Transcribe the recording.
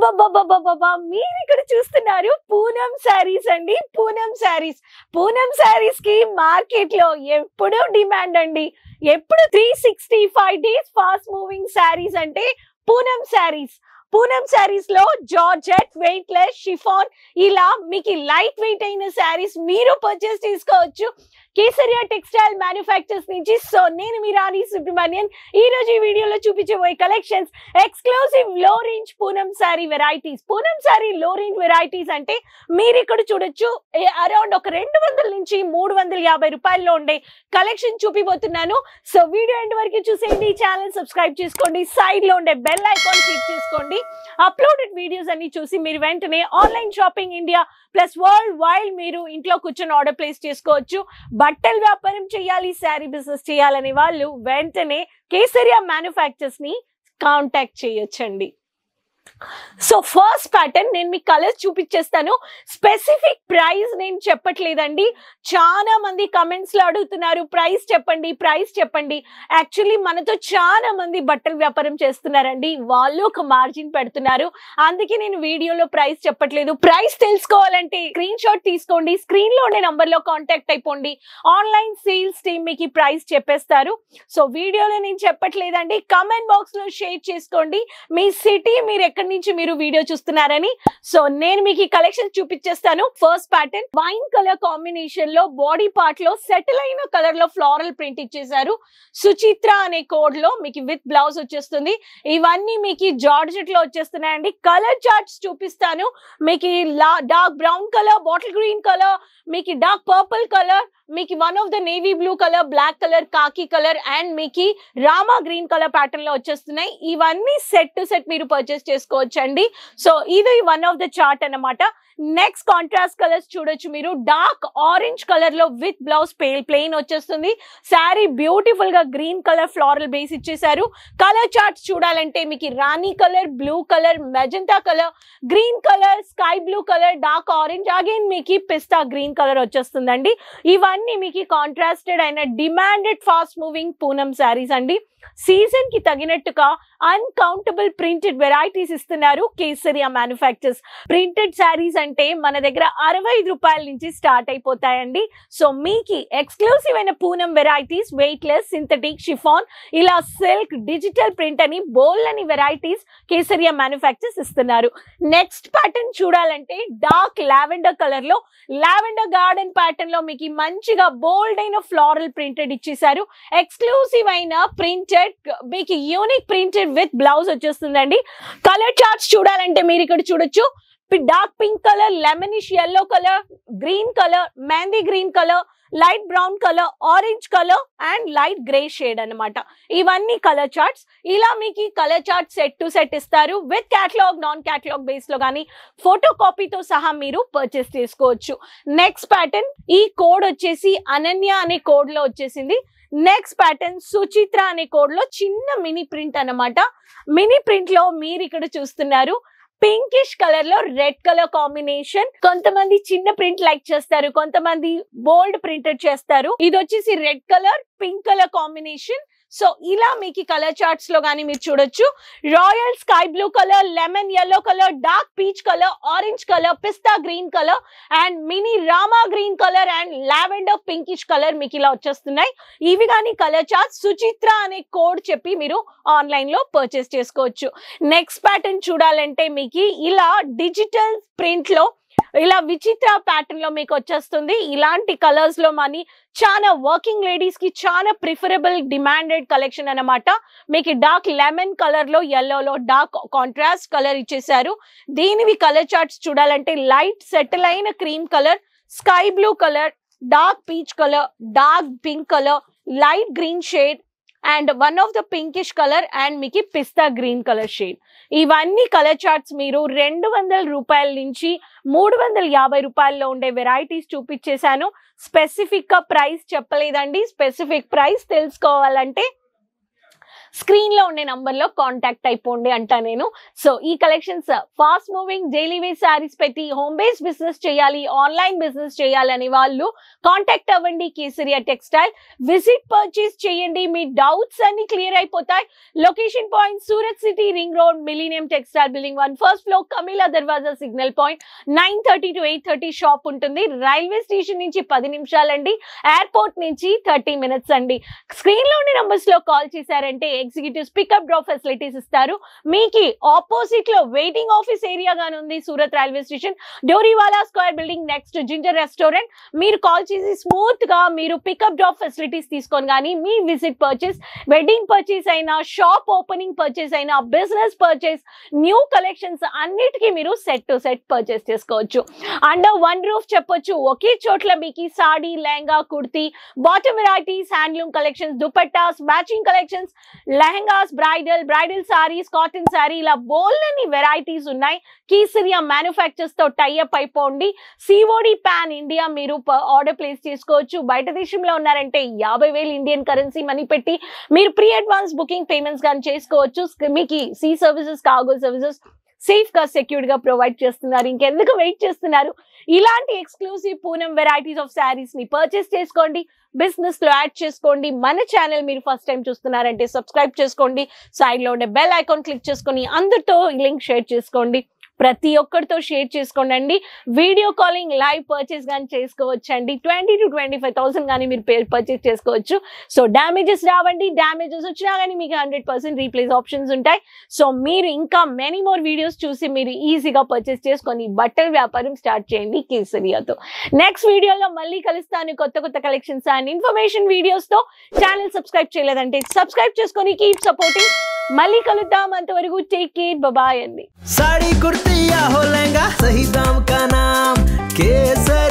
అబ్బబ్బబ్బబ్బబ్బబ్బా! మీరిక్కడ చూస్తున్నారు పూనం శారీస్ అండి. పూనం శారీస్‌కి మార్కెట్‌లో ఎప్పుడూ డిమాండ్ అండి. ఎప్పుడు 365 డేస్ ఫాస్ట్ మూవింగ్ శారీస్ అంటే పూనం శారీస్. పూనం శారీస్‌లో జార్జెట్, వెయిట్‌లెస్, షిఫాన్ ఇలా మీకు లైట్ వెయిట్ అయిన శారీస్ మీరు పర్చేస్ చేసుకోవచ్చు. కేసరియా టెక్స్టైల్ మ్యానుఫ్యాక్చర్స్ నుంచి. సో నేను మీ రాణి సుబ్రహ్మణ్యన్. ఈ రోజు ఈ వీడియోలో చూపించబోయే కలెక్షన్స్ ఎక్స్క్లూసివ్ లో రేంజ్ పూనం శారీ వెరైటీస్. పూనం శారీ లో రేంజ్ వెరైటీస్ అంటే మీరు ఇక్కడ చూడొచ్చు అరౌండ్ ఒక 200 నుంచి 350 రూపాయల్లో ఉండే కలెక్షన్ చూపిపోతున్నాను. సో వీడియో ఎండ్ వరకు చూసేయండి. ఛానల్ సబ్స్క్రైబ్ చేసుకోండి. సైడ్ లో ఉండే బెల్ ఐకాన్ క్లిక్ చేసుకోండి. అప్లోడెడ్ వీడియోస్ అన్ని చూసి మీరు వెంటనే online shopping India plus world wide మీరు ఇంట్లో కూర్చొని ఆర్డర్ ప్లేస్ చేసుకోవచ్చు. బట్టల వ్యాపారం చేయాలి, శారీ బిజినెస్ చేయాలనే వాళ్ళు వెంటనే కేసరియా మ్యానుఫ్యాక్చర్స్ ని కాంటాక్ట్ చేయొచ్చండి. సో ఫస్ట్ ప్యాటర్న్ నేను మీకు కలర్స్ చూపించేస్తాను. స్పెసిఫిక్ ప్రైస్ నేను చెప్పట్లేదండి. చాలా మంది కమెంట్స్ లో అడుగుతున్నారు ప్రైస్ చెప్పండి. యాక్చువల్లీ మనతో చాలా మంది బట్టల వ్యాపారం చేస్తున్నారండి. వాళ్ళు ఒక మార్జిన్ పెడుతున్నారు. అందుకే నేను వీడియోలో ప్రైస్ చెప్పట్లేదు. ప్రైస్ తెలుసుకోవాలంటే స్క్రీన్ షాట్ తీసుకోండి. స్క్రీన్ లో ఉండే నంబర్ లో కాంటాక్ట్ అయిపోండి. ఆన్లైన్ సేల్స్ టీమ్ మీకు ప్రైస్ చెప్పేస్తారు. సో వీడియోలో నేను చెప్పట్లేదండి. కమెంట్ బాక్స్ లో షేర్ చేసుకోండి మీ సిటీ, మీరు ఎక్కడి నుంచి మీరు వీడియో చూస్తున్నారని. సో నేను మీకు ఈ కలెక్షన్ చూపించేస్తాను. First pattern wine colour combination లో బాడీ పార్ట్ లో సెటిల్ అయిన కలర్ లో ఫ్లోరల్ ప్రింట్ ఇచ్చేసారు. సుచిత్ర అనే కోడ్ లో మీకు విత్ బ్లౌజ్ వచ్చేస్తుంది. ఇవన్నీ మీకు జార్జెట్ లో వచ్చేస్తున్నాయండి. కలర్ చార్ట్స్ చూపిస్తాను. మీకు dark brown colour, bottle green colour, మీకు డార్క్ పర్పుల్ కలర్, మీకు one of the navy blue colour, black colour, khaki colour and మీకు రామా గ్రీన్ కలర్ ప్యాటర్న్ లో వచ్చేస్తున్నాయి. ఇవన్నీ సెట్ టు సెట్ మీరు పర్చేస్ చేసుకోవచ్చు అండి. సో ఇది వన్ ఆఫ్ ద చార్ట్ అన్నమాట. నెక్స్ట్ కాంట్రాస్ట్ కలర్స్ చూడొచ్చు మీరు. డార్క్ ఆరెంజ్ కలర్ లో విత్ బ్లౌజ్ ప్లెయిన్ వచ్చేస్తుంది. శారీ బ్యూటిఫుల్ గా గ్రీన్ కలర్ ఫ్లోరల్ బేస్ ఇచ్చేసారు. కలర్ చార్ట్స్ చూడాలంటే మీకు rani colour, blue colour, magenta colour, green colour, sky blue colour, dark orange, again మీకు పిస్తా గ్రీన్ కలర్ వచ్చేస్తుందండి. ఇవన్నీ మీకు కాంట్రాస్టెడ్ అయిన demanded fast moving Poonam sarees అండి. సీజన్ కి తగినట్టుగా అన్కౌంటబుల్ ప్రింటెడ్ వెరైటీస్ ఇస్తున్నారు కేసరియా మ్యానుఫ్యాక్చర్స్. ప్రింటెడ్ శారీస్ అంటే మన దగ్గర 65 రూపాయల నుంచి స్టార్ట్ అయిపోతాయండి. సో మీకు ఎక్స్క్లూసివ్ అయిన Poonam varieties, weightless, synthetic, chiffon, ఇలా సిల్క్, డిజిటల్ ప్రింట్ అని బోల్డ్ అని వెరైటీస్ కేసరియా మ్యానుఫ్యాక్చర్స్ ఇస్తున్నారు. నెక్స్ట్ ప్యాటర్న్ చూడాలంటే డార్క్ లావెండర్ కలర్ లో లావెండర్ గార్డెన్ ప్యాటర్న్ లో మీకు మంచిగా బోల్డ్ అయిన ఫ్లోరల్ ప్రింటెడ్ ఇచ్చేసారు. ఎక్స్క్లూసివ్ అయిన ప్రింటెడ్ మీకు యూనిక్ ప్రింటెడ్ విత్ బ్లౌజ్ వచ్చేస్తుందండి. కలర్ చార్ట్స్ చూడాలంటే మీరు ఇక్కడ చూడొచ్చు. Dark pink colour, lemonish yellow colour, green colour, mehndi green colour, light brown colour, orange colour and light grey shade అన్నమాట. ఇవన్నీ కలర్ చార్ట్స్. ఇలా మీకు colour chart set to set ఇస్తారు. With catalogue, non catalogue base లో కానీ photo కాపీతో సహా మీరు purchase చేసుకోవచ్చు. నెక్స్ట్ ప్యాటర్న్ ఈ కోడ్ వచ్చేసి అనన్య అనే కోడ్ లో వచ్చేసింది. నెక్స్ట్ ప్యాటర్న్ సుచిత్ర అనే కోడ్ లో చిన్న మినీ ప్రింట్ అన్నమాట. మినీ ప్రింట్ లో మీరు ఇక్కడ చూస్తున్నారు పింకిష్ కలర్ లో రెడ్ కలర్ కాంబినేషన్. కొంతమంది చిన్న ప్రింట్ లైక్ చేస్తారు, కొంతమంది బోల్డ్ ప్రింటెడ్ చేస్తారు. ఇది వచ్చేసి red colour, pink colour combination. So ఇలా మీకు కలర్ చార్ట్స్ లో గానీ మీరు చూడొచ్చు. Royal sky blue colour, lemon yellow colour, dark peach colour, orange colour, pista green colour and mini Rama green colour and lavender pinkish colour మీకు ఇలా వచ్చేస్తున్నాయి. ఇవి కానీ కలర్ చార్ట్స్. సుచిత్ర అనే కోడ్ చెప్పి మీరు ఆన్లైన్ లో పర్చేస్ చేసుకోవచ్చు. నెక్స్ట్ ప్యాటర్న్ చూడాలంటే మీకు ఇలా డిజిటల్ ప్రింట్ లో ఇలా విచిత్ర ప్యాటర్న్ లో మీకు వచ్చేస్తుంది. ఇలాంటి కలర్స్ లో మనీ చాలా వర్కింగ్ లేడీస్ కి చాలా ప్రిఫరబుల్ డిమాండెడ్ కలెక్షన్ అన్నమాట. మీకు డార్క్ లెమన్ కలర్ లో, ఎల్లోలో డార్క్ కాంట్రాస్ట్ కలర్ ఇచ్చేసారు. దీనివి కలర్ చార్ట్స్ చూడాలంటే లైట్ సెటిల్ అయిన cream colour, sky blue colour, dark peach colour, dark pink colour, light green shade and one of the pinkish colour and మీకు pista green colour shade. ఇవన్నీ colour charts మీరు 200 రూపాయల నుంచి 350 రూపాయల్లో ఉండే వెరైటీస్ చూపించేశాను. స్పెసిఫిక్ గా ప్రైస్ చెప్పలేదండి. స్పెసిఫిక్ ప్రైస్ తెలుసుకోవాలంటే స్క్రీన్ లో ఉండే నంబర్ లో కాంటాక్ట్ అయిపోండి అంటా నేను. సో ఈ collections fast moving daily wear saris పెట్టి హోమ్ బేస్డ్ బిజినెస్ చేయాలి, ఆన్లైన్ బిజినెస్ చేయాలని వాళ్ళు కాంటాక్ట్ అవ్వండి కేసరియా టెక్స్టైల్. విజిట్ పర్చేస్ చేయండి, మీ డౌట్స్ అన్ని క్లియర్ అయిపోతాయి. Location point Surat city ring road millennium textile building 1 first floor Kamela Darwaja signal point. 9:30 to 8:30 shop ఉంటుంది. రైల్వే స్టేషన్ నుంచి 10 నిమిషాలండి, ఎయిర్పోర్ట్ నుంచి 30 మినిట్స్ అండి. స్క్రీన్ లోని నంబర్స్ లో కాల్ చేశారంటే ఎగ్జిక్యూటివ్స్ పికప్ డ్రాప్ ఫెసిలిటీస్ ఇస్తారు. మీకు ఆపోజిట్ లో వెయిటింగ్ ఆఫీస్ ఏరియా గాని ఉంది Surat railway station, Doriwala square building next ginger restaurant. మీరు కాల్ చేసి స్మూత్ గా మీరు పికప్ డ్రాప్ ఫెసిలిటీస్ తీసుకొని కానీ మీ విజిట్ పర్చేస్, వెడ్డింగ్ పర్చేస్ అయినా, షాప్ ఓపెనింగ్ పర్చేస్ అయినా, బిజినెస్ పర్చేస్, న్యూ కలెక్షన్స్ అన్నిటికీ మీరు సెట్ టు సెట్ పర్చేస్ చేసుకోవచ్చు. అండర్ వన్ రూఫ్ చెప్పొచ్చు. ఒకే చోట్ల మీకు sari, lehenga, kurti, bottom varieties, handloom collections, dupattas, matching collections, lehengas, bridal saris, cotton sari, ఇలా బోల్డని వెరైటీస్ ఉన్నాయి. కేసరియా మ్యానుఫ్యాక్చర్స్ తో టైఅప్ అయిపోండి. సిఓడి పాన్ ఇండియా మీరు ఆర్డర్ ప్లేస్ చేసుకోవచ్చు. బయట దేశంలో ఉన్నారంటే 50,000 ఇండియన్ కరెన్సీ మనీ పెట్టి మీరు ప్రీ అడ్వాన్స్ బుకింగ్ పేమెంట్స్ కానీ చేసుకోవచ్చు. మీకు sea services, cargo services safe గా సెక్యూర్డ్ గా ప్రొవైడ్ చేస్తున్నారు. ఇంకెందుకు వెయిట్ చేస్తున్నారు? ఇలాంటి exclusive Poonam varieties of saris ని పర్చేస్ చేసుకోండి, బిజినెస్ లో యాడ్ చేసుకోండి. మన ఛానల్ మీరు ఫస్ట్ టైం చూస్తున్నారంటే సబ్స్క్రైబ్ చేసుకోండి, సైడ్ లో ఉండే బెల్ ఐకాన్ క్లిక్ చేసుకొని అందరితో లింక్ షేర్ చేసుకోండి. ప్రతి ఒక్కరితో షేర్ చేసుకోండి అండి. వీడియో కాలింగ్ లైవ్ పర్చేస్ కానీ చేసుకోవచ్చు అండి. 20,000 to 25,000 కానీ మీరు పర్చేస్ చేసుకోవచ్చు. సో డ్యామేజెస్ రావండి, డ్యామేజెస్ వచ్చినా కానీ మీకు 100% రీప్లేస్ ఆప్షన్స్ ఉంటాయి. సో మీరు ఇంకా మెనీ మోర్ వీడియోస్ చూసి మీరు ఈజీగా పర్చేస్ చేసుకొని బట్టల వ్యాపారం స్టార్ట్ చేయండి కేసరియాతో. నెక్స్ట్ వీడియోలో మళ్ళీ కలుస్తాను కొత్త కలెక్షన్స్ అండ్ ఇన్ఫర్మేషన్ వీడియోస్ తో. ఛానల్ సబ్స్క్రైబ్ చేయలేదంటే సబ్స్క్రైబ్ చేసుకొని కీప్ సపోర్టింగ్. మళ్ళీ కలుద్దాం, అంతవరకు టేక్ కేర్, బాయ్ అండి. साड़ी कुर्ती या हो लहंगा, सही दाम का नाम केसर।